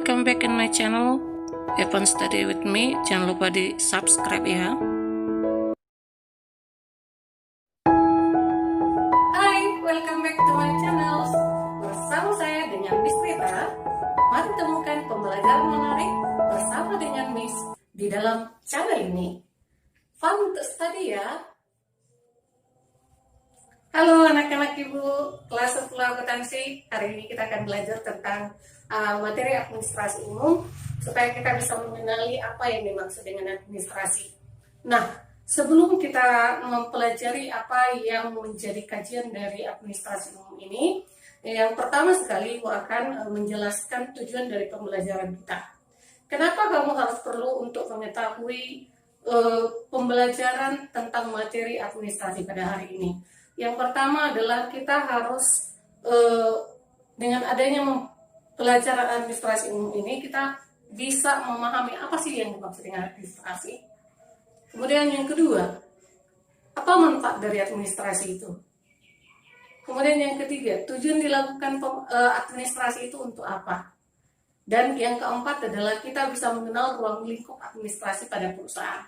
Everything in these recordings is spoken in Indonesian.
welcome back in my channel Evan Study with me. Jangan lupa di subscribe ya. Hai, welcome back to my channel. Bersama saya dengan Miss Rita. Mari temukan pembelajaran menarik bersama dengan Miss di dalam channel ini. Fun untuk study ya. Halo anak-anak ibu kelas 10 akuntansi. Hari ini kita akan belajar tentang materi administrasi umum supaya kita bisa mengenali apa yang dimaksud dengan administrasi. Nah, sebelum kita mempelajari apa yang menjadi kajian dari administrasi umum ini, yang pertama sekali Ibu akan menjelaskan tujuan dari pembelajaran kita. Kenapa kamu harus perlu untuk mengetahui pembelajaran tentang materi administrasi pada hari ini? Yang pertama adalah kita harus dengan adanya pelajaran administrasi umum ini kita bisa memahami apa sih yang dimaksud dengan administrasi. Kemudian yang kedua, apa manfaat dari administrasi itu? Kemudian yang ketiga, tujuan dilakukan administrasi itu untuk apa? Dan yang keempat adalah kita bisa mengenal ruang lingkup administrasi pada perusahaan.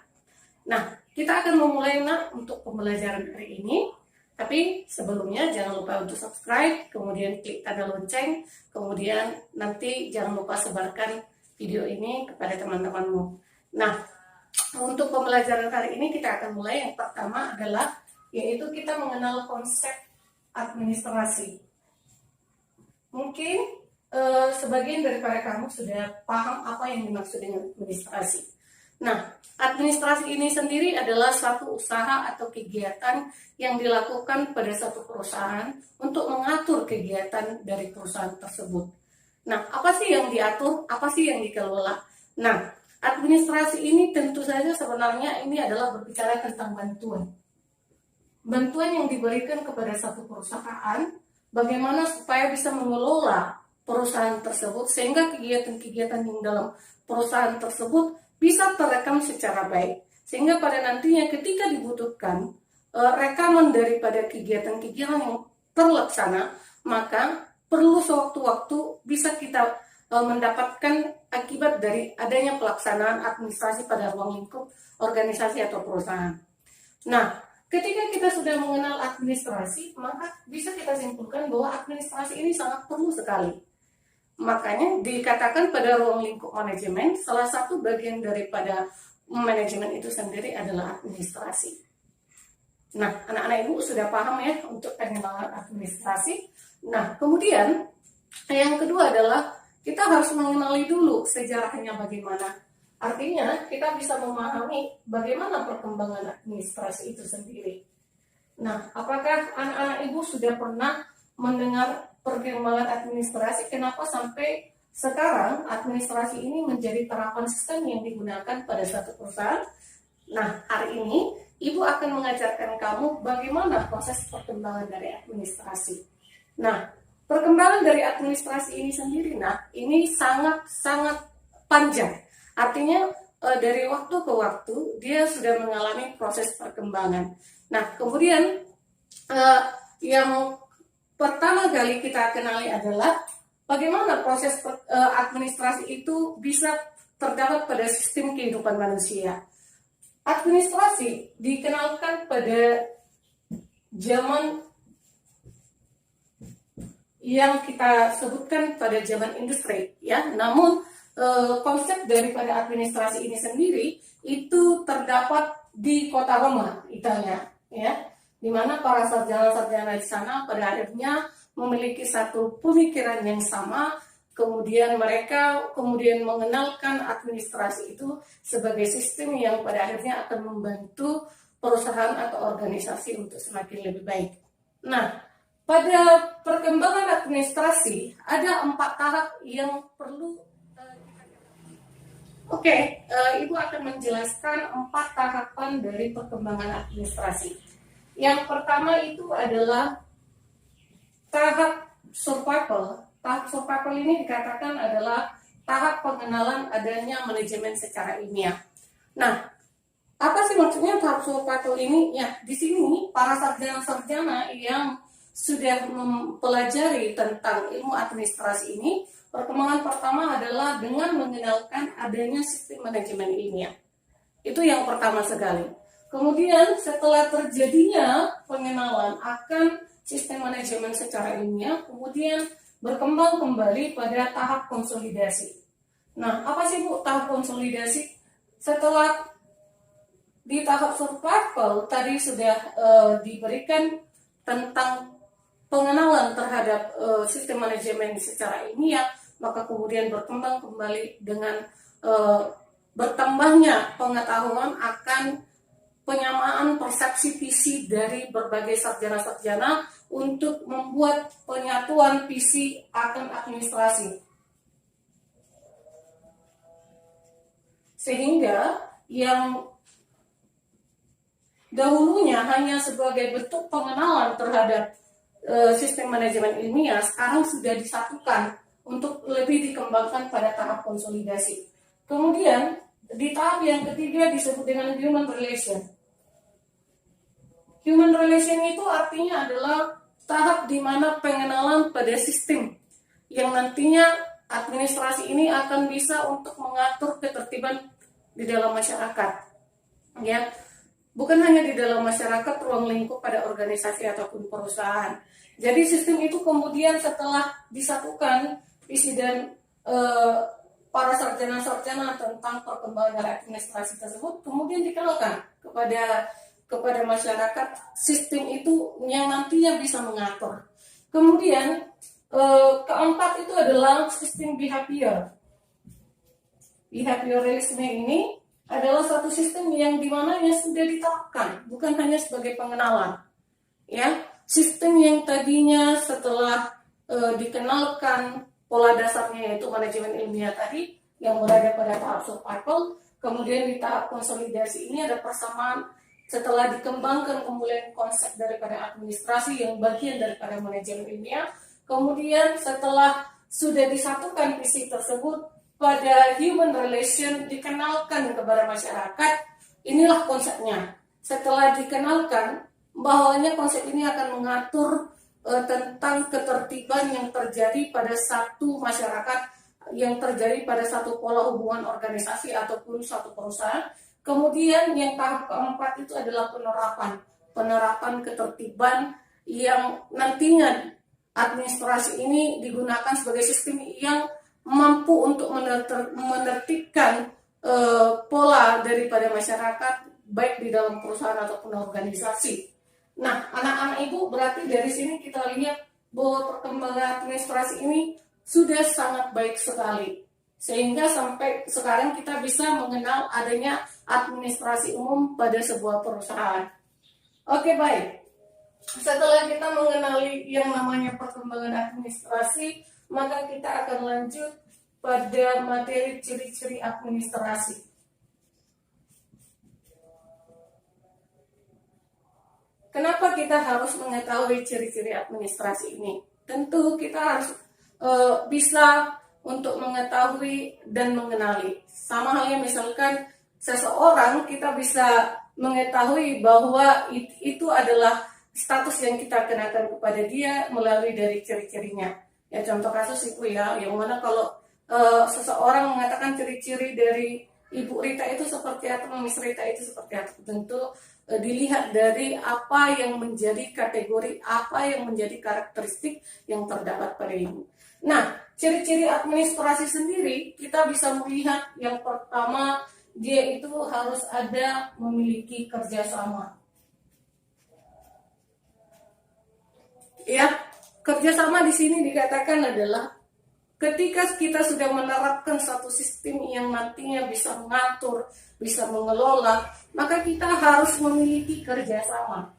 Nah, kita akan memulai untuk pembelajaran hari ini. Tapi sebelumnya jangan lupa untuk subscribe, kemudian klik tanda lonceng, kemudian nanti jangan lupa sebarkan video ini kepada teman-temanmu. Nah, untuk pembelajaran hari ini kita akan mulai. Yang pertama adalah yaitu kita mengenal konsep administrasi. Mungkin sebagian daripada kamu sudah paham apa yang dimaksud dengan administrasi. Nah, administrasi ini sendiri adalah suatu usaha atau kegiatan yang dilakukan pada satu perusahaan untuk mengatur kegiatan dari perusahaan tersebut. Nah, apa sih yang diatur? Apa sih yang dikelola? Nah, administrasi ini tentu saja sebenarnya ini adalah berbicara tentang bantuan. Bantuan yang diberikan kepada satu perusahaan, bagaimana supaya bisa mengelola perusahaan tersebut sehingga kegiatan-kegiatan yang dalam perusahaan tersebut bisa terekam secara baik, sehingga pada nantinya ketika dibutuhkan rekaman daripada kegiatan-kegiatan yang terlaksana, maka perlu sewaktu-waktu bisa kita mendapatkan akibat dari adanya pelaksanaan administrasi pada ruang lingkup organisasi atau perusahaan. Nah, ketika kita sudah mengenal administrasi, maka bisa kita simpulkan bahwa administrasi ini sangat perlu sekali. Makanya dikatakan pada ruang lingkup manajemen, salah satu bagian daripada manajemen itu sendiri adalah administrasi. Nah, anak-anak ibu sudah paham ya untuk pengenalan administrasi. Nah, kemudian yang kedua adalah kita harus mengenali dulu sejarahnya bagaimana. Artinya kita bisa memahami bagaimana perkembangan administrasi itu sendiri. Nah, apakah anak-anak ibu sudah pernah mendengar perkembangan administrasi, kenapa sampai sekarang administrasi ini menjadi terapan sistem yang digunakan pada satu perusahaan? Nah, hari ini Ibu akan mengajarkan kamu bagaimana proses perkembangan dari administrasi. Nah, perkembangan dari administrasi ini sendiri, ini sangat-sangat panjang. Artinya dari waktu ke waktu dia sudah mengalami proses perkembangan. Nah, kemudian yang pertama kali kita kenali adalah bagaimana proses administrasi itu bisa terdapat pada sistem kehidupan manusia. Administrasi dikenalkan pada zaman yang kita sebutkan pada zaman industri, ya. Namun konsep daripada administrasi ini sendiri itu terdapat di kota Roma, Italia, ya, di mana para sarjana-sarjana di sana pada akhirnya memiliki satu pemikiran yang sama, kemudian mereka mengenalkan administrasi itu sebagai sistem yang pada akhirnya akan membantu perusahaan atau organisasi untuk semakin lebih baik. Nah, pada perkembangan administrasi ada 4 tahap yang perlu Ibu akan menjelaskan 4 tahapan dari perkembangan administrasi. Yang pertama itu adalah tahap survival. Tahap survival ini dikatakan adalah tahap pengenalan adanya manajemen secara ilmiah. Nah, apa sih maksudnya tahap survival ini? Ya, di sini para sarjana-sarjana yang sudah mempelajari tentang ilmu administrasi ini Perkembangan pertama adalah dengan mengenalkan adanya sistem manajemen ilmiah. Itu yang pertama sekali. Kemudian setelah terjadinya pengenalan akan sistem manajemen secara ilmiah, kemudian berkembang kembali pada tahap konsolidasi. Nah, apa sih Bu tahap konsolidasi? Setelah di tahap survival tadi sudah diberikan tentang pengenalan terhadap sistem manajemen secara ilmiah, maka kemudian berkembang kembali dengan bertambahnya pengetahuan akan penyamaan persepsi visi dari berbagai sarjana-sarjana untuk membuat penyatuan visi akan administrasi. Sehingga yang dahulunya hanya sebagai bentuk pengenalan terhadap sistem manajemen ilmiah, sekarang sudah disatukan untuk lebih dikembangkan pada tahap konsolidasi. Kemudian di tahap yang ketiga disebut dengan human relation. Human relation itu artinya adalah tahap di mana pengenalan pada sistem yang nantinya administrasi ini akan bisa untuk mengatur ketertiban di dalam masyarakat. Ya, bukan hanya di dalam masyarakat, ruang lingkup pada organisasi ataupun perusahaan. Jadi sistem itu kemudian setelah disatukan visi dan para sarjana-sarjana tentang perkembangan administrasi tersebut, kemudian dikenalkan kepada masyarakat sistem itu yang nantinya bisa mengatur. Kemudian keempat itu adalah sistem behavior. Behavioralisme ini adalah satu sistem yang dimananya sudah diterapkan, bukan hanya sebagai pengenalan. Ya, sistem yang tadinya setelah dikenalkan pola dasarnya yaitu manajemen ilmiah tadi yang berada pada tahap survival, kemudian di tahap konsolidasi ini ada persamaan setelah dikembangkan kemudian konsep daripada administrasi yang bagian daripada manajemen ilmiah, kemudian setelah sudah disatukan visi tersebut pada human relation dikenalkan kepada masyarakat, inilah konsepnya. Setelah dikenalkan bahwanya konsep ini akan mengatur tentang ketertiban yang terjadi pada satu masyarakat, yang terjadi pada satu pola hubungan organisasi ataupun satu perusahaan. Kemudian yang tahap keempat itu adalah penerapan ketertiban yang nantinya administrasi ini digunakan sebagai sistem yang mampu untuk menertibkan pola daripada masyarakat baik di dalam perusahaan ataupun organisasi. Nah, anak-anak ibu, berarti dari sini kita lihat bahwa perkembangan administrasi ini sudah sangat baik sekali. Sehingga sampai sekarang kita bisa mengenal adanya administrasi umum pada sebuah perusahaan. Oke, baik. Setelah kita mengenali yang namanya perkembangan administrasi, maka kita akan lanjut pada materi ciri-ciri administrasi. Kenapa kita harus mengetahui ciri-ciri administrasi ini? Tentu kita harus bisa untuk mengetahui dan mengenali. Sama halnya misalkan seseorang, kita bisa mengetahui bahwa itu adalah status yang kita kenakan kepada dia melalui dari ciri-cirinya. Ya, contoh kasus itu ya, yang mana kalau seseorang mengatakan ciri-ciri dari Ibu Rita itu seperti apa, Miss Rita itu seperti apa, tentu dilihat dari apa yang menjadi kategori, apa yang menjadi karakteristik yang terdapat pada ibu. Nah, ciri-ciri administrasi sendiri kita bisa melihat yang pertama, dia itu harus ada memiliki kerjasama. Ya, kerjasama di sini dikatakan adalah ketika kita sudah menerapkan satu sistem yang nantinya bisa mengatur, bisa mengelola, maka kita harus memiliki kerjasama.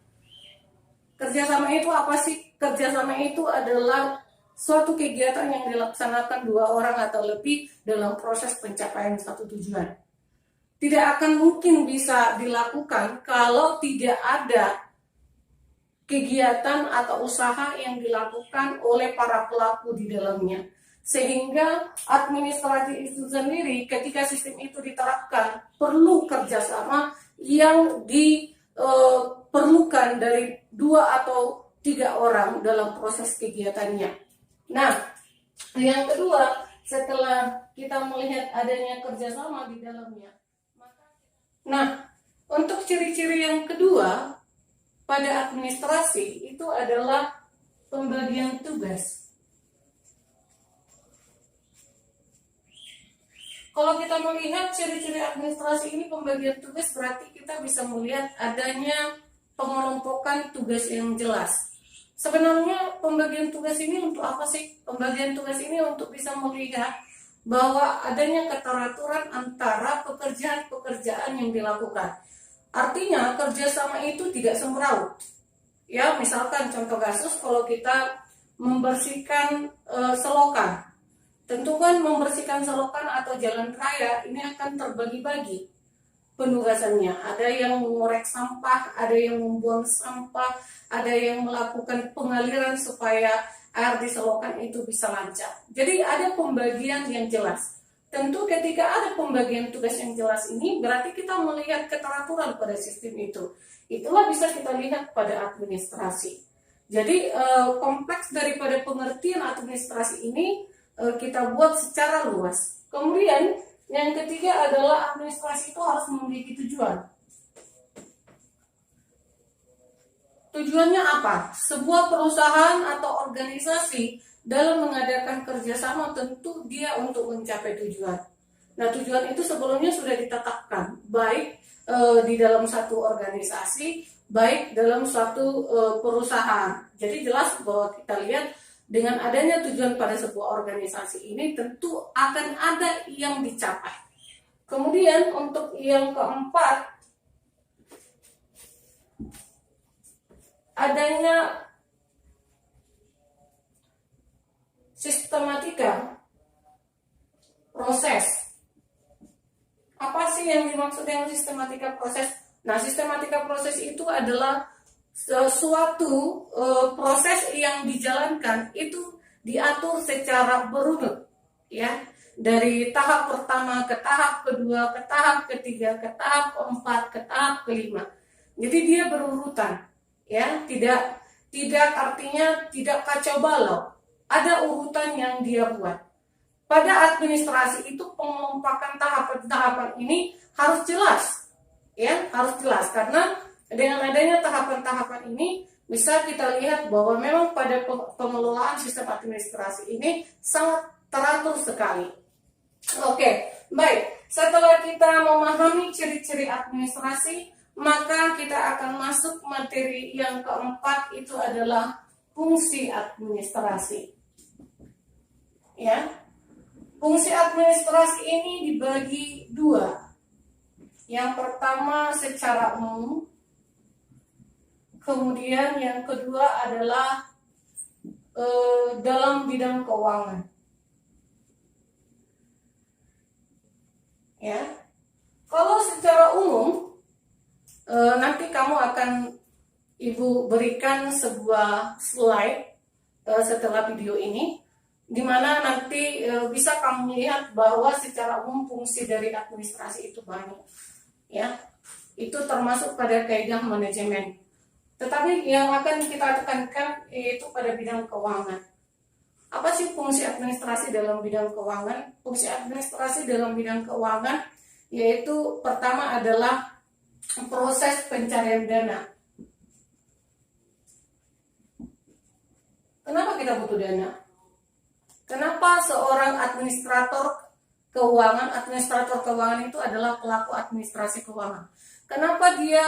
Kerjasama itu apa sih? Kerjasama itu adalah suatu kegiatan yang dilaksanakan dua orang atau lebih dalam proses pencapaian satu tujuan. Tidak akan mungkin bisa dilakukan kalau tidak ada kegiatan atau usaha yang dilakukan oleh para pelaku di dalamnya. Sehingga administrasi itu sendiri ketika sistem itu diterapkan perlu kerjasama yang diperlukan dari 2 atau 3 orang dalam proses kegiatannya. Nah, yang kedua, setelah kita melihat adanya kerjasama di dalamnya. Nah, untuk ciri-ciri yang kedua pada administrasi itu adalah pembagian tugas. Kalau kita melihat ciri-ciri administrasi ini pembagian tugas, berarti kita bisa melihat adanya pengelompokan tugas yang jelas. Sebenarnya pembagian tugas ini untuk apa sih? Pembagian tugas ini untuk bisa melihat bahwa adanya keteraturan antara pekerjaan-pekerjaan yang dilakukan. Artinya kerjasama itu tidak semeraut. Ya, misalkan contoh kasus kalau kita membersihkan selokan, tentu kan membersihkan selokan atau jalan raya ini akan terbagi-bagi penugasannya. Ada yang mengorek sampah, ada yang membuang sampah, ada yang melakukan pengaliran supaya air di selokan itu bisa lancar. Jadi ada pembagian yang jelas. Tentu ketika ada pembagian tugas yang jelas ini, berarti kita melihat keteraturan pada sistem itu. Itulah bisa kita lihat pada administrasi. Jadi kompleks daripada pengertian administrasi ini kita buat secara luas. Kemudian yang ketiga adalah administrasi itu harus memiliki tujuan. Tujuannya apa? Sebuah perusahaan atau organisasi dalam mengadakan kerjasama tentu dia untuk mencapai tujuan. Nah, tujuan itu sebelumnya sudah ditetapkan, baik di dalam satu organisasi, baik dalam suatu perusahaan. Jadi jelas bahwa kita lihat dengan adanya tujuan pada sebuah organisasi ini tentu akan ada yang dicapai. Kemudian untuk yang keempat, adanya sistematika proses. Apa sih yang dimaksud dengan sistematika proses? Nah, sistematika proses itu adalah suatu proses yang dijalankan itu diatur secara berunut, ya, dari tahap pertama ke tahap kedua, ke tahap ketiga, ke tahap keempat, ke tahap kelima. Jadi dia berurutan, ya, tidak artinya tidak kacau balau. Ada urutan yang dia buat. Pada administrasi itu pengelompakan tahapan-tahapan ini harus jelas, ya, harus jelas karena dengan adanya tahapan-tahapan ini bisa kita lihat bahwa memang pada pengelolaan sistem administrasi ini sangat teratur sekali. Oke, baik. Setelah kita memahami ciri-ciri administrasi, maka kita akan masuk materi yang keempat, itu adalah fungsi administrasi. Ya, fungsi administrasi ini dibagi dua. Yang pertama secara umum, kemudian yang kedua adalah dalam bidang keuangan. Ya, kalau secara umum nanti kamu akan Ibu berikan sebuah slide setelah video ini, di mana nanti bisa kamu lihat bahwa secara umum fungsi dari administrasi itu banyak, ya, itu termasuk pada kaidah manajemen. Tetapi yang akan kita tekankan yaitu pada bidang keuangan. Apa sih fungsi administrasi dalam bidang keuangan? Fungsi administrasi dalam bidang keuangan yaitu pertama adalah proses pencarian dana. Kenapa kita butuh dana? Kenapa seorang administrator keuangan itu adalah pelaku administrasi keuangan? Kenapa dia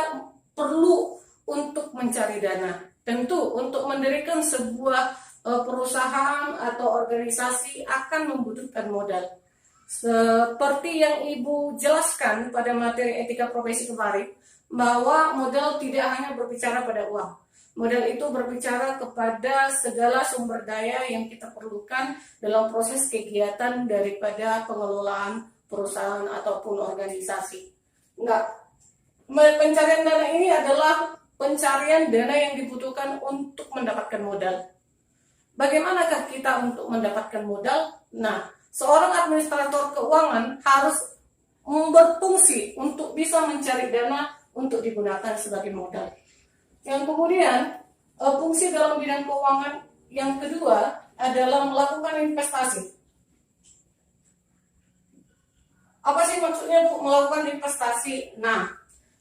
perlu untuk mencari dana? Tentu untuk mendirikan sebuah perusahaan atau organisasi akan membutuhkan modal. Seperti yang Ibu jelaskan pada materi etika profesi kemarin, bahwa modal tidak hanya berbicara pada uang. Modal itu berbicara kepada segala sumber daya yang kita perlukan dalam proses kegiatan daripada pengelolaan perusahaan ataupun organisasi. Pencarian dana ini adalah pencarian dana yang dibutuhkan untuk mendapatkan modal. Bagaimanakah kita untuk mendapatkan modal? Nah, seorang administrator keuangan harus berfungsi untuk bisa mencari dana untuk digunakan sebagai modal. Yang kemudian, fungsi dalam bidang keuangan yang kedua adalah melakukan investasi. Apa sih maksudnya Bu melakukan investasi? Nah,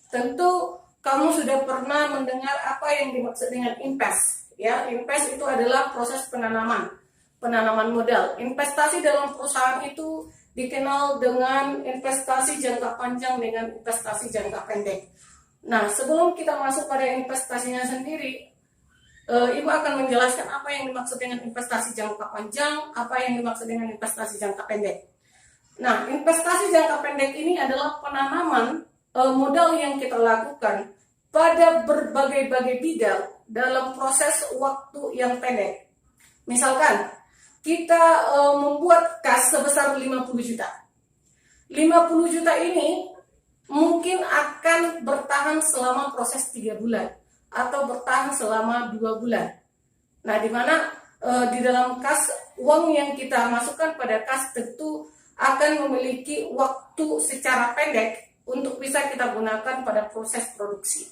tentu kamu sudah pernah mendengar apa yang dimaksud dengan invest. Ya, invest itu adalah proses penanaman modal. Investasi dalam perusahaan itu dikenal dengan investasi jangka panjang dengan investasi jangka pendek. Nah, sebelum kita masuk pada investasinya sendiri, Ibu akan menjelaskan apa yang dimaksud dengan investasi jangka panjang, apa yang dimaksud dengan investasi jangka pendek. Nah, investasi jangka pendek ini adalah penanaman modal yang kita lakukan pada berbagai-bagai bidang dalam proses waktu yang pendek. Misalkan, kita membuat kas sebesar 50 juta. 50 juta ini mungkin akan bertahan selama proses 3 bulan atau bertahan selama 2 bulan. Nah, di mana di dalam kas, uang yang kita masukkan pada kas tentu akan memiliki waktu secara pendek untuk bisa kita gunakan pada proses produksi.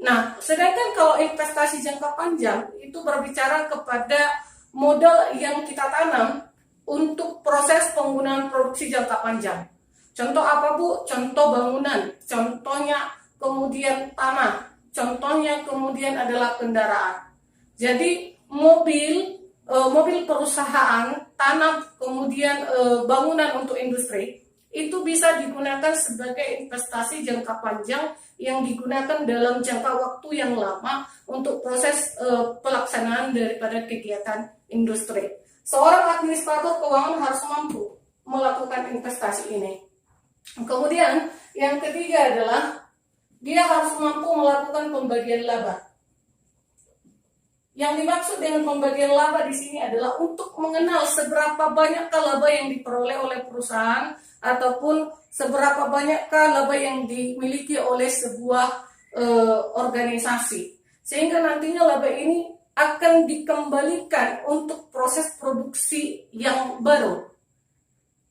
Nah, sedangkan kalau investasi jangka panjang itu berbicara kepada modal yang kita tanam untuk proses penggunaan produksi jangka panjang. Contoh apa Bu? Contoh bangunan, contohnya kemudian tanah, contohnya kemudian adalah kendaraan. Jadi mobil perusahaan, tanah, kemudian bangunan untuk industri, itu bisa digunakan sebagai investasi jangka panjang yang digunakan dalam jangka waktu yang lama untuk proses pelaksanaan daripada kegiatan industri. Seorang administrator keuangan harus mampu melakukan investasi ini. Kemudian yang ketiga adalah dia harus mampu melakukan pembagian laba. Yang dimaksud dengan pembagian laba di sini adalah untuk mengenal seberapa banyakkah laba yang diperoleh oleh perusahaan ataupun seberapa banyakkah laba yang dimiliki oleh sebuah organisasi. Sehingga nantinya laba ini akan dikembalikan untuk proses produksi yang baru.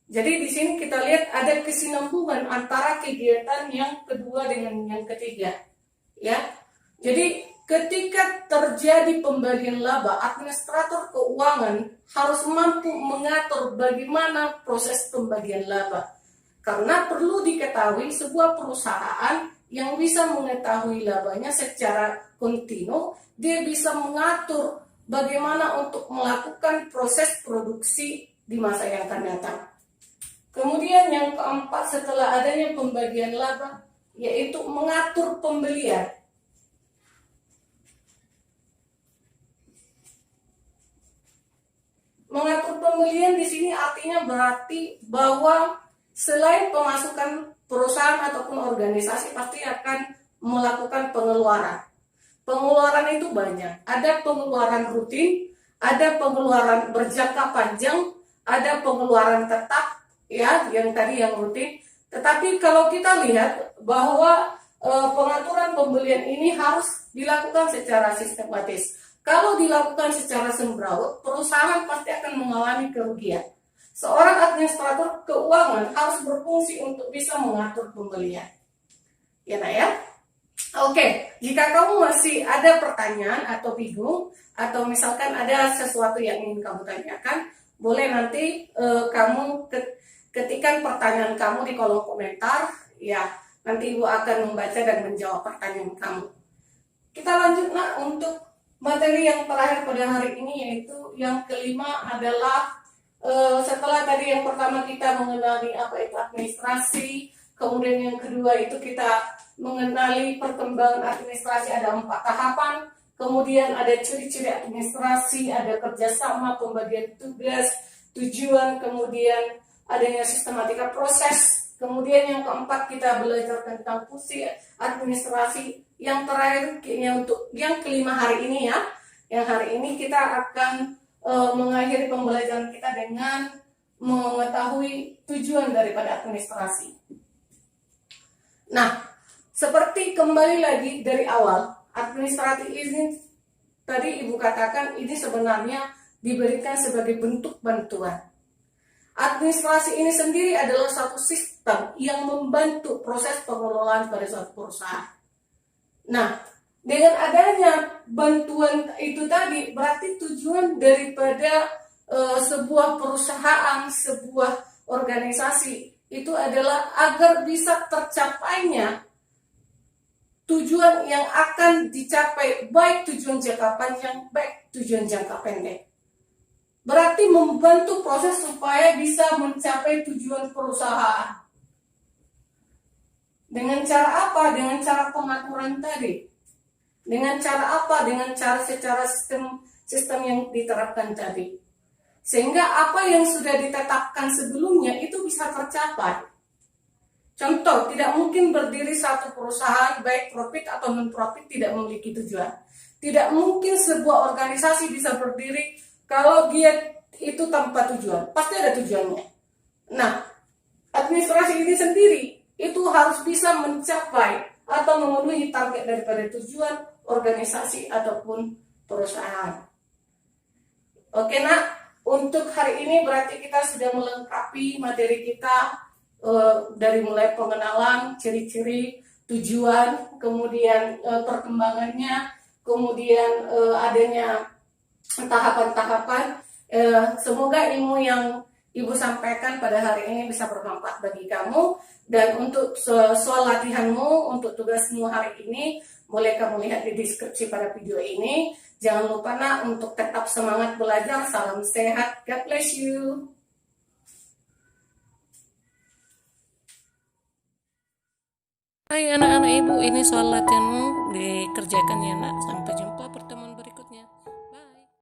Jadi di sini kita lihat ada kesinambungan antara kegiatan yang kedua dengan yang ketiga. Ya. Jadi ketika terjadi pembagian laba, administrator keuangan harus mampu mengatur bagaimana proses pembagian laba. Karena perlu diketahui sebuah perusahaan yang bisa mengetahui labanya secara kontinu, dia bisa mengatur bagaimana untuk melakukan proses produksi di masa yang akan datang. Kemudian yang keempat setelah adanya pembagian laba, yaitu mengatur pembelian. Mengatur pembelian di sini artinya berarti bahwa selain pemasukan perusahaan ataupun organisasi pasti akan melakukan pengeluaran. Pengeluaran itu banyak. Ada pengeluaran rutin, ada pengeluaran berjangka panjang, ada pengeluaran tetap, ya, yang tadi yang rutin. Tetapi kalau kita lihat bahwa pengaturan pembelian ini harus dilakukan secara sistematis. Kalau dilakukan secara sembraut, perusahaan pasti akan mengalami kerugian. Seorang administrator keuangan harus berfungsi untuk bisa mengatur pembelian. Ya, nah ya. Oke, jika kamu masih ada pertanyaan atau bingung, atau misalkan ada sesuatu yang ingin kamu tanyakan, boleh nanti kamu ketikkan pertanyaan kamu di kolom komentar. Ya, nanti Ibu akan membaca dan menjawab pertanyaan kamu. Kita lanjut untuk materi yang terakhir pada hari ini, yaitu yang kelima adalah setelah tadi yang pertama kita mengenali apa itu administrasi, kemudian yang kedua itu kita mengenali perkembangan administrasi, ada 4 tahapan, kemudian ada ciri-ciri administrasi, ada kerjasama, pembagian tugas, tujuan, kemudian adanya sistematika proses, kemudian yang keempat kita belajar tentang fungsi administrasi. Yang terakhir untuk yang kelima hari ini ya, yang hari ini kita akan mengakhiri pembelajaran kita dengan mengetahui tujuan daripada administrasi. Nah, seperti kembali lagi dari awal, administrasi ini tadi Ibu katakan ini sebenarnya diberikan sebagai bentuk bantuan. Administrasi ini sendiri adalah satu sistem yang membantu proses pengelolaan pada suatu perusahaan. Nah, dengan adanya bantuan itu tadi, berarti tujuan daripada sebuah perusahaan, sebuah organisasi itu adalah agar bisa tercapainya tujuan yang akan dicapai, baik tujuan jangka panjang, baik tujuan jangka pendek. Berarti membantu proses supaya bisa mencapai tujuan perusahaan. Dengan cara apa? Dengan cara pengaturan tadi. Dengan cara apa? Dengan cara secara sistem yang diterapkan tadi. Sehingga apa yang sudah ditetapkan sebelumnya itu bisa tercapai. Contoh, tidak mungkin berdiri satu perusahaan, baik profit atau non-profit, tidak memiliki tujuan. Tidak mungkin sebuah organisasi bisa berdiri kalau dia itu tanpa tujuan. Pasti ada tujuannya. Nah, administrasi ini sendiri itu harus bisa mencapai atau memenuhi target daripada tujuan organisasi ataupun perusahaan. Oke nak, untuk hari ini berarti kita sudah melengkapi materi kita dari mulai pengenalan, ciri-ciri, tujuan, kemudian perkembangannya, kemudian adanya tahapan-tahapan. Semoga ilmu yang Ibu sampaikan pada hari ini bisa bermanfaat bagi kamu. Dan untuk soal latihanmu, untuk tugasmu hari ini, boleh kamu lihat di deskripsi pada video ini. Jangan lupa nak untuk tetap semangat belajar. Salam sehat. God bless you. Hai anak-anak ibu, ini soal latihanmu dikerjakan ya nak. Sampai jumpa.